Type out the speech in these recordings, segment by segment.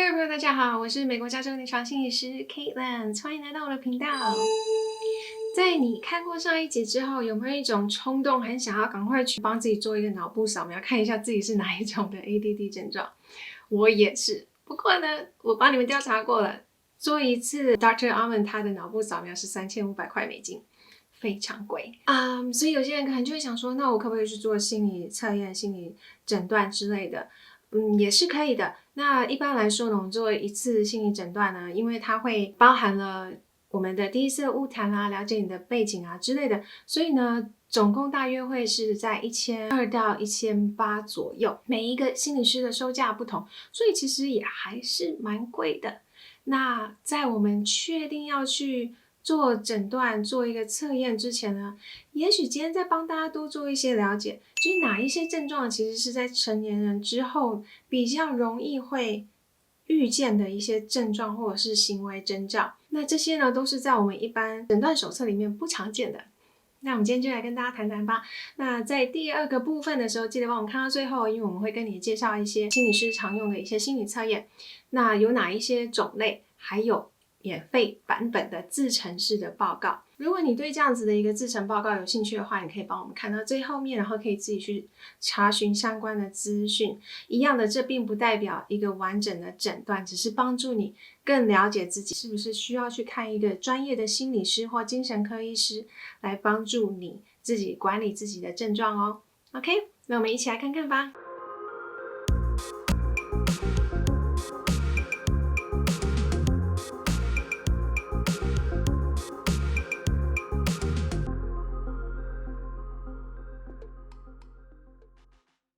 各位朋友，大家好，我是美国加州临床心理师 Caitlin， 欢迎来到我的频道。在你看过上一集之后，有没有一种冲动，很想要赶快去帮自己做一个脑部扫描，看一下自己是哪一种的 ADD 症状？我也是，不过呢，我帮你们调查过了，做一次 Dr. Amen 他的脑部扫描是$3500美金。非常贵所以有些人可能就会想说，那我可不可以去做心理测验、心理诊断之类的？也是可以的。那一般来说呢，我们做一次心理诊断呢，因为它会包含了我们的第一次晤谈啦、了解你的背景啊之类的，所以呢，总共大约会是在1200到1800左右。每一个心理师的收价不同，所以其实也还是蛮贵的。那在我们确定要去做诊断、做一个测验之前呢，也许今天再帮大家多做一些了解，就是哪一些症状其实是在成年人之后比较容易会遇见的一些症状或者是行为征兆。那这些呢，都是在我们一般诊断手册里面不常见的。那我们今天就来跟大家谈谈吧。那在第二个部分的时候，记得帮我们看到最后，因为我们会跟你介绍一些心理师常用的一些心理测验，那有哪一些种类，还有免费版本的自成式的报告。如果你对这样子的一个自成报告有兴趣的话，你可以帮我们看到最后面，然后可以自己去查询相关的资讯。一样的，这并不代表一个完整的诊断，只是帮助你更了解自己是不是需要去看一个专业的心理师或精神科医师来帮助你自己管理自己的症状哦。OK， 那我们一起来看看吧。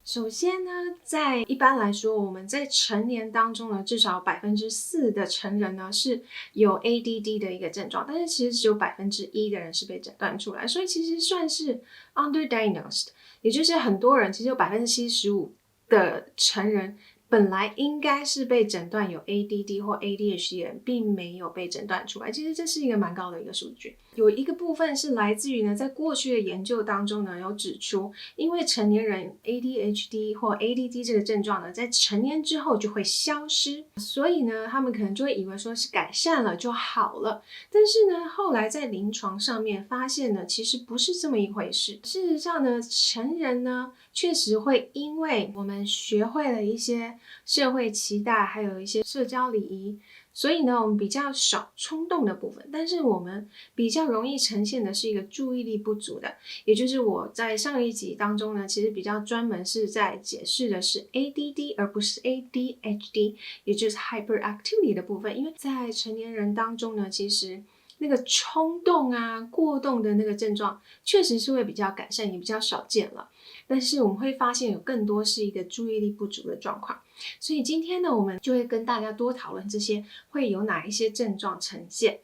首先呢，在一般来说，我们在成年当中呢，至少4%的成人呢是有 ADD 的一个症状，但是其实只有1%的人是被诊断出来，所以其实算是 underdiagnosed， 也就是很多人其实有75%的成人本来应该是被诊断有 ADD 或 ADHD 的人，并没有被诊断出来。其实这是一个蛮高的一个数据。有一个部分是来自于呢，在过去的研究当中呢，有指出，因为成年人 ADHD 或 ADD 这个症状呢，在成年之后就会消失，所以呢，他们可能就会以为说是改善了就好了。但是呢，后来在临床上面发现呢，其实不是这么一回事。事实上呢，成人呢，确实会因为我们学会了一些社会期待，还有一些社交礼仪，所以呢，我们比较少冲动的部分，但是我们比较容易呈现的是一个注意力不足的，也就是我在上一集当中呢，其实比较专门是在解释的是 ADD 而不是 ADHD， 也就是 hyperactivity 的部分。因为在成年人当中呢，其实那个冲动啊、过动的那个症状确实是会比较改善，也比较少见了。但是我们会发现有更多是一个注意力不足的状况，所以今天呢，我们就会跟大家多讨论这些会有哪一些症状呈现。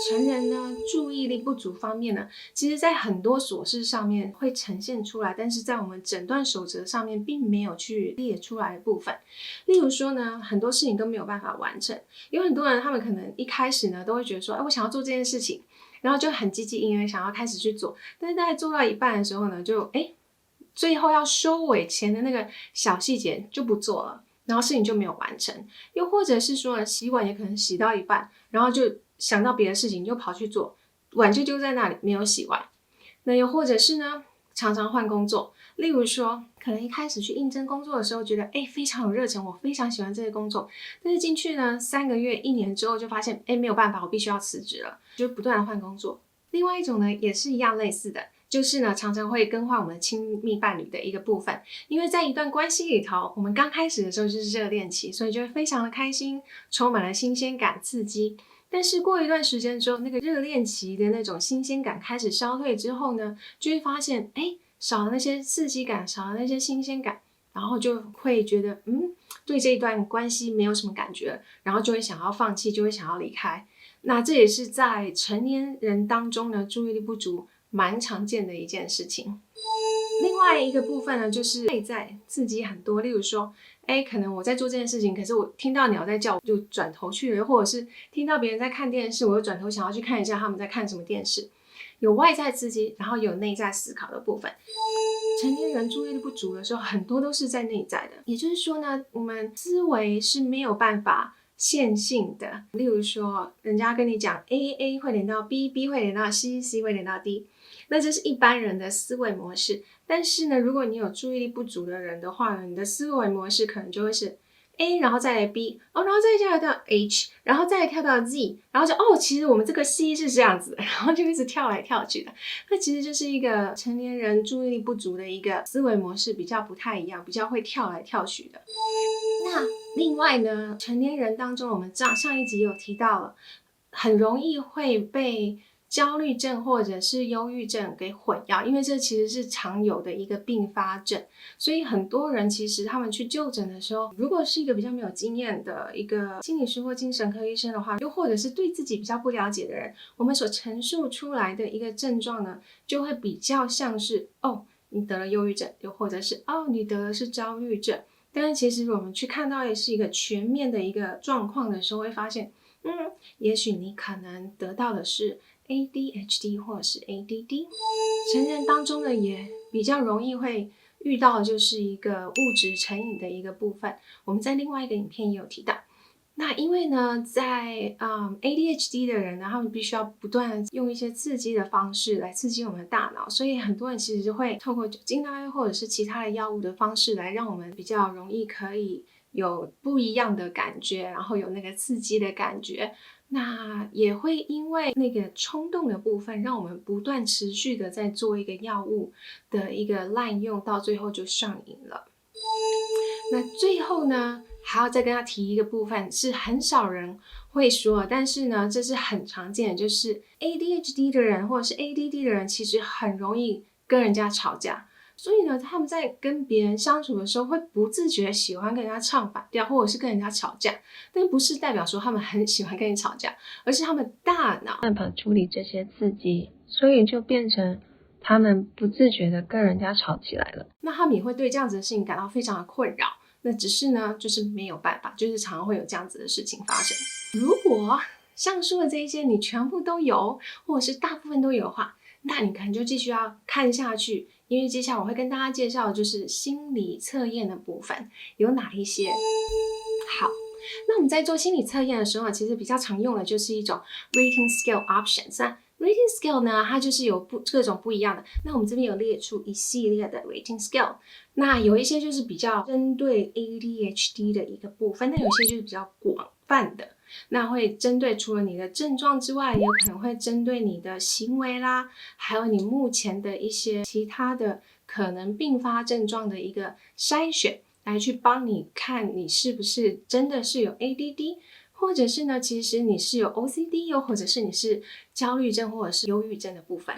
成人呢，注意力不足方面呢，其实在很多琐事上面会呈现出来，但是在我们诊断守则上面并没有去列出来的部分。例如说呢，很多事情都没有办法完成，有很多人他们可能一开始呢都会觉得说，我想要做这件事情，然后就很积极营营想要开始去做，但是大概做到一半的时候呢，就最后要收尾前的那个小细节就不做了，然后事情就没有完成。又或者是说洗碗也可能洗到一半，然后就想到别的事情就跑去做，碗就丢在那里没有洗完。那又或者是呢，常常换工作，例如说可能一开始去应征工作的时候觉得非常有热忱，我非常喜欢这个工作，但是进去呢3个月1年之后就发现没有办法，我必须要辞职了，就不断的换工作。另外一种呢也是一样类似的，就是呢常常会更换我们的亲密伴侣的一个部分。因为在一段关系里头，我们刚开始的时候就是热恋期，所以就会非常的开心，充满了新鲜感刺激。但是过一段时间之后，那个热恋期的那种新鲜感开始消退之后呢，就会发现少了那些刺激感，少了那些新鲜感，然后就会觉得对这一段关系没有什么感觉，然后就会想要放弃，就会想要离开。那这也是在成年人当中呢，注意力不足蛮常见的一件事情。另外一个部分呢，就是内在刺激很多，例如说可能我在做这件事情，可是我听到鸟在叫，我就转头去了，或者是听到别人在看电视，我就转头想要去看一下他们在看什么电视。有外在刺激，然后有内在思考的部分。成年人注意力不足的时候，很多都是在内在的，也就是说呢，我们思维是没有办法线性的。例如说，人家跟你讲 A 会连到 B 会连到 C 会连到 D， 那这是一般人的思维模式。但是呢，如果你有注意力不足的人的话呢，你的思维模式可能就会是 A， 然后再来 B， 然后再跳到 H， 然后再跳到 Z， 然后就其实我们这个 C 是这样子的，然后就一直跳来跳去的。那其实就是一个成年人注意力不足的一个思维模式，比较不太一样，比较会跳来跳去的。那另外呢，成年人当中，我们上一集有提到了，很容易会被焦虑症或者是忧郁症给混淆，因为这其实是常有的一个并发症。所以很多人其实他们去就诊的时候，如果是一个比较没有经验的一个心理师或精神科医生的话，又或者是对自己比较不了解的人，我们所陈述出来的一个症状呢，就会比较像是你得了忧郁症，又或者是你得的是焦虑症。但是其实我们去看到的是一个全面的一个状况的时候，会发现也许你可能得到的是 ADHD 或者是 ADD。 成人当中呢，也比较容易会遇到的就是一个物质成瘾的一个部分，我们在另外一个影片也有提到。那因为呢，在ADHD 的人呢，他们必须要不断的用一些刺激的方式来刺激我们的大脑，所以很多人其实就会透过酒精啊，或者是其他的药物的方式来让我们比较容易可以有不一样的感觉，然后有那个刺激的感觉。那也会因为那个冲动的部分，让我们不断持续的在做一个药物的一个滥用，到最后就上瘾了。那最后呢，还要再跟他提一个部分，是很少人会说，但是呢，这是很常见的，就是 ADHD 的人或者是 ADD 的人，其实很容易跟人家吵架。所以呢，他们在跟别人相处的时候，会不自觉喜欢跟人家唱反调，或者是跟人家吵架。但不是代表说他们很喜欢跟你吵架，而是他们大脑办法处理这些刺激，所以就变成他们不自觉的跟人家吵起来了。那他们也会对这样子的事情感到非常的困扰。那只是呢，就是没有办法，就是常常会有这样子的事情发生。如果上述的这一些你全部都有，或者是大部分都有的话，那你可能就继续要看下去，因为接下来我会跟大家介绍的就是心理测验的部分有哪一些。好，那我们在做心理测验的时候，其实比较常用的就是一种 rating scale options。那 rating scale 呢，它就是有各种不一样的。那我们这边有列出一系列的 rating scale。那有一些就是比较针对 ADHD 的一个部分，那有些就是比较广泛的。那会针对除了你的症状之外，也有可能会针对你的行为啦，还有你目前的一些其他的可能并发症状的一个筛选，来去帮你看你是不是真的是有 ADD， 或者是呢，其实你是有 OCD， 又或者是你是焦虑症或者是忧郁症的部分。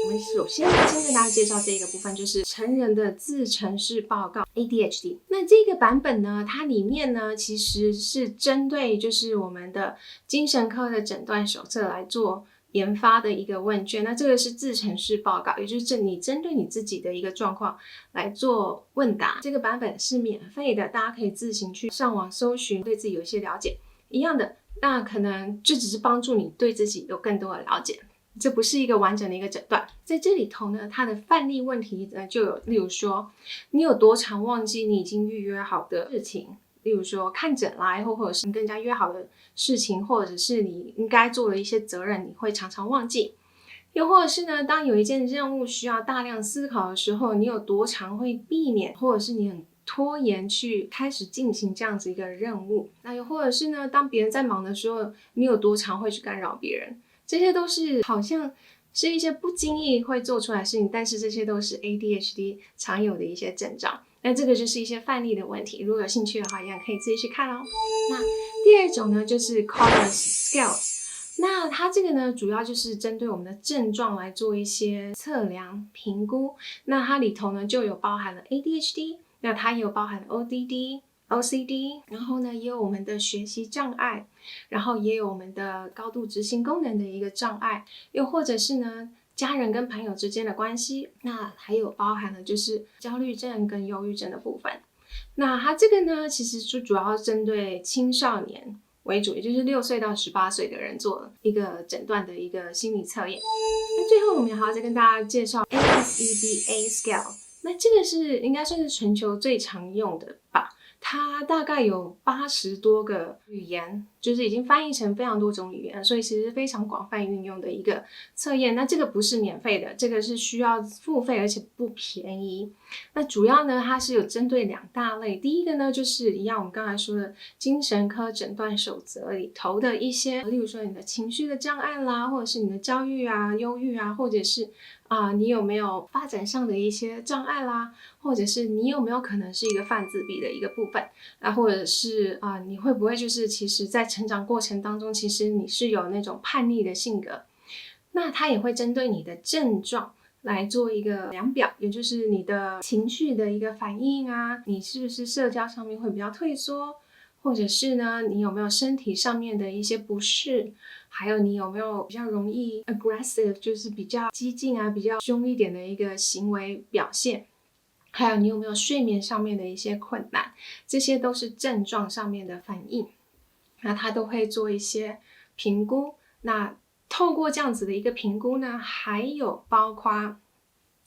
我们首先先跟大家介绍这个部分，就是成人的自陈式报告 ADHD。那这个版本呢，它里面呢其实是针对就是我们的精神科的诊断手册来做研发的一个问卷。那这个是自陈式报告，也就是你针对你自己的一个状况来做问答。这个版本是免费的，大家可以自行去上网搜寻，对自己有一些了解。一样的，那可能就只是帮助你对自己有更多的了解，这不是一个完整的一个诊断。在这里头呢，它的范例问题呢就有，例如说你有多常忘记你已经预约好的事情，例如说看诊啦，或者是跟人家约好的事情，或者是你应该做的一些责任，你会常常忘记。又或者是呢，当有一件任务需要大量思考的时候，你有多常会避免，或者是你很拖延去开始进行这样子一个任务。那又或者是呢，当别人在忙的时候，你有多常会去干扰别人。这些都是好像是一些不经意会做出来的事情，但是这些都是 ADHD 常有的一些症状。那这个就是一些范例的问题，如果有兴趣的话，一样可以自己去看哦。那第二种呢，就是 Colors Scales。那它这个呢，主要就是针对我们的症状来做一些测量评估。那它里头呢，就有包含了 ADHD， 那它也有包含了 OCD， 然后呢，也有我们的学习障碍，然后也有我们的高度执行功能的一个障碍，又或者是呢，家人跟朋友之间的关系，那还有包含了就是焦虑症跟忧郁症的部分。那它这个呢，其实就主要针对青少年为主，也就是6岁到18岁的人做一个诊断的一个心理测验。那最后我们还要再跟大家介绍 ASEBA Scale。那那这个是应该算是全球最常用的吧。它大概有80多个语言，就是已经翻译成非常多种语言，所以其实非常广泛运用的一个测验。那这个不是免费的，这个是需要付费，而且不便宜。那主要呢，它是有针对2大类。第一个呢，就是一样我们刚才说的精神科诊断守则里头的一些，例如说你的情绪的障碍啦，或者是你的焦虑啊、忧郁啊，或者是你有没有发展上的一些障碍啦，或者是你有没有可能是一个泛自闭的一个部分，或者是你会不会就是其实在成长过程当中，其实你是有那种叛逆的性格。那它也会针对你的症状来做一个量表，也就是你的情绪的一个反应啊，你是不是社交上面会比较退缩，或者是呢，你有没有身体上面的一些不适，还有你有没有比较容易 aggressive， 就是比较激进啊，比较凶一点的一个行为表现，还有你有没有睡眠上面的一些困难，这些都是症状上面的反应。那他都会做一些评估。那透过这样子的一个评估呢，还有包括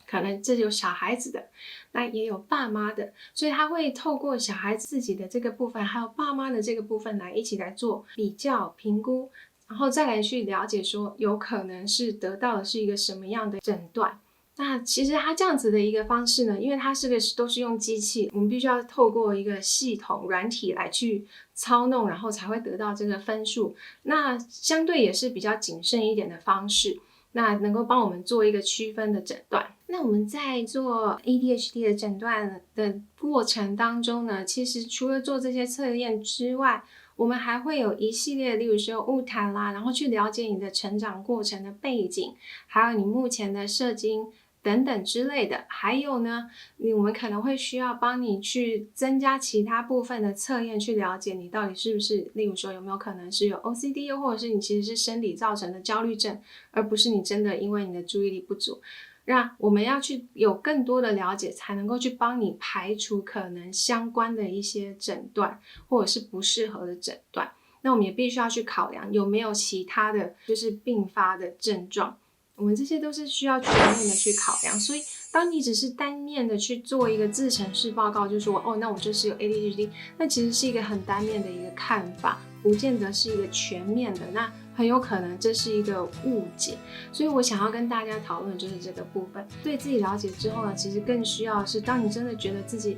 可能这有小孩子的，那也有爸妈的，所以他会透过小孩子自己的这个部分，还有爸妈的这个部分来一起来做比较评估，然后再来去了解说有可能是得到的是一个什么样的诊断。那其实它这样子的一个方式呢，因为它都是用机器，我们必须要透过一个系统软体来去操弄，然后才会得到这个分数。那相对也是比较谨慎一点的方式，那能够帮我们做一个区分的诊断。那我们在做 ADHD 的诊断的过程当中呢，其实除了做这些测验之外，我们还会有一系列，例如说晤谈啦，然后去了解你的成长过程的背景，还有你目前的社经等等之类的。还有呢，我们可能会需要帮你去增加其他部分的测验，去了解你到底是不是，例如说有没有可能是有 OCD， 又或者是你其实是生理造成的焦虑症，而不是你真的因为你的注意力不足。那我们要去有更多的了解，才能够去帮你排除可能相关的一些诊断，或者是不适合的诊断。那我们也必须要去考量有没有其他的就是并发的症状，我们这些都是需要全面的去考量。所以当你只是单面的去做一个自陈式报告，就说那我就是有 ADHD， 那其实是一个很单面的一个看法，不见得是一个全面的，那很有可能这是一个误解。所以我想要跟大家讨论就是这个部分。对自己了解之后呢，其实更需要的是当你真的觉得自己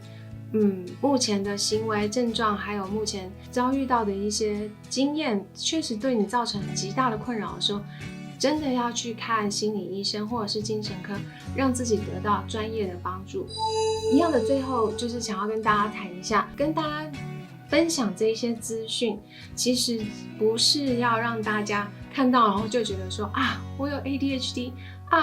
目前的行为症状，还有目前遭遇到的一些经验确实对你造成极大的困扰的时候，真的要去看心理医生或者是精神科，让自己得到专业的帮助。一样的，最后就是想要跟大家谈一下，跟大家分享这些资讯，其实不是要让大家看到然后就觉得说我有 ADHD，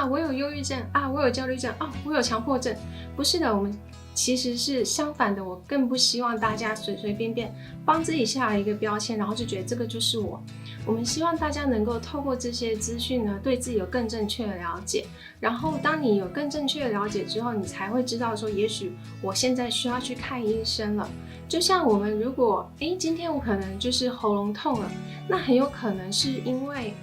我有忧郁症，我有焦虑症，我有强迫症。不是的，我们其实是相反的。我更不希望大家随随便便帮自己下了一个标签，然后就觉得这个就是我。我们希望大家能够透过这些资讯呢，对自己有更正确的了解。然后当你有更正确的了解之后，你才会知道说，也许我现在需要去看医生了。就像我们如果今天我可能就是喉咙痛了，那很有可能是因为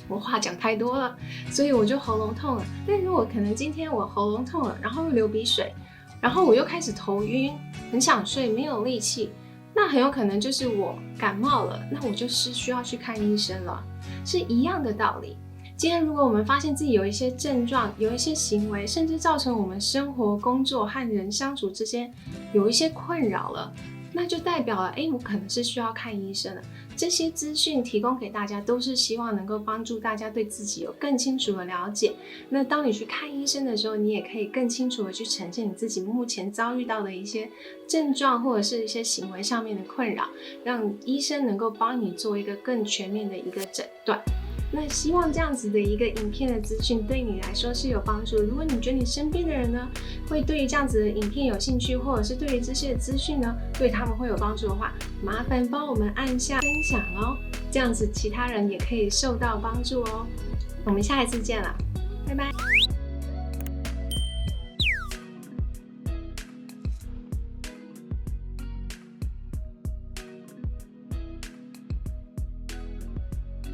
我话讲太多了，所以我就喉咙痛了。但如果可能今天我喉咙痛了，然后又流鼻水，然后我又开始头晕，很想睡，没有力气，那很有可能就是我感冒了，那我就是需要去看医生了，是一样的道理。今天如果我们发现自己有一些症状，有一些行为，甚至造成我们生活、工作和人相处之间有一些困扰了，那就代表了我可能是需要看医生了。这些资讯提供给大家，都是希望能够帮助大家对自己有更清楚的了解。那当你去看医生的时候，你也可以更清楚的去呈现你自己目前遭遇到的一些症状，或者是一些行为上面的困扰，让医生能够帮你做一个更全面的一个诊断。那希望这样子的一个影片的资讯对你来说是有帮助的。如果你觉得你身边的人呢，会对于这样子的影片有兴趣，或者是对于这些资讯呢，对他们会有帮助的话，麻烦帮我们按下分享哦，这样子其他人也可以受到帮助哦。我们下一次见了，拜拜。